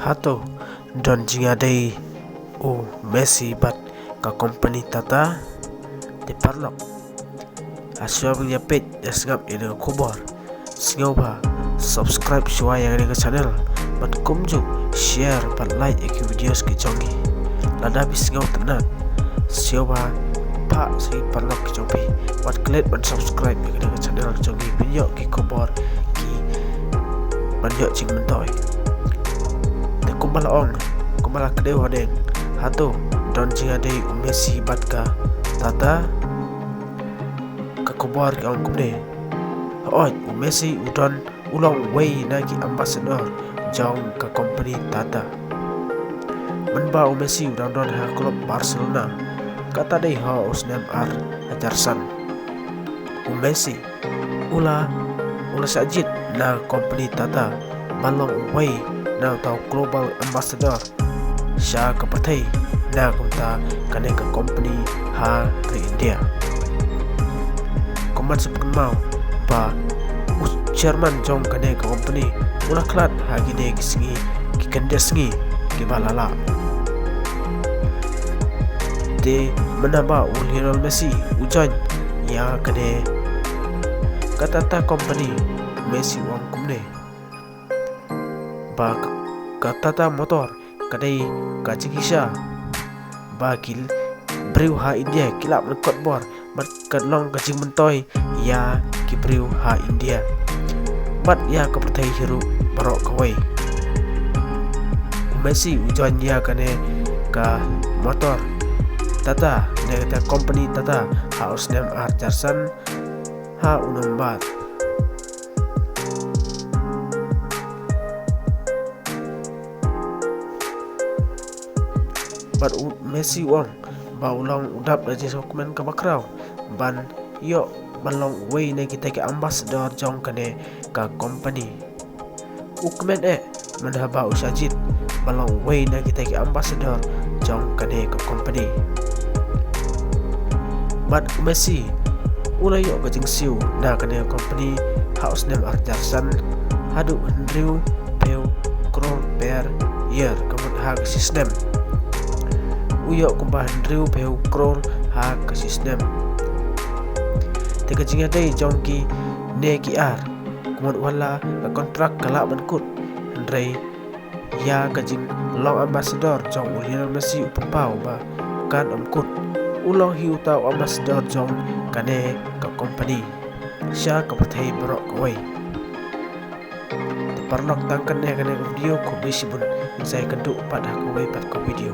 Hato don jinga day u Messi bat ka company tata de parlok aswab nya page asngap ina khobor singaw ba subscribe shwa yang ina channel bat kumju share pat like ek videos ki chongi lada bisngaw tanat singaw ba pa si parlok ki chongi bat klik ban subscribe ina channel chongi video ki khobor ki banyo ching mentoy kumbala kedai wadeng hato don jinga day Messi bat ka tata ka kubor ki ong kumne oj Messi udon ulong way na ki ambassador jong ka company tata menba Messi udang don ha klub Barcelona kata day ha usnem ar ajarsan Messi ula sajit na company tata balong way na tau global ambassador sha ka pathai na kumta kane ka company ha ke India komat sepun mau ba chairman jong kane ka company ula klat ha gide kisingi ki kandesingi ki balala de menaba Lionel Messi ujan ya kane katata company Messi wang kumne ba katata motor kadai kachikisha bakil brew ha India kilap rekod bor bat kadlong kaching mentoy ya ki brew ha India bat ya kapertai hiru barok kawai Messi ujan ya kane ka motor tata negata company tata house name arjarsan ha unombat bat Messi wang ba ulang udap da jeso komen ka bakraw ban yo balong way na kita ke ambassador jong kane ka company ukmen menhaba usajit balong way na kita ke ambassador jong kane ka company bat Messi ula yo gajing siu na kane company house name arjarsan hadu Andrew peu crore per year kemun ha sistem uyo kumbah Andrew peu crore ha ke sistem tega jinga day jongki ne ki ar kumun wala ka kontrak kala bankut Andre ya gajing long ambassador jong Lionel Messi upapau ba kan omkut ulong hiu tau ambassador jong kane ka company sha ka pathai barok kawai parlok tangkan ne kane video ko besi bun saya keduk pada kawai pat ko video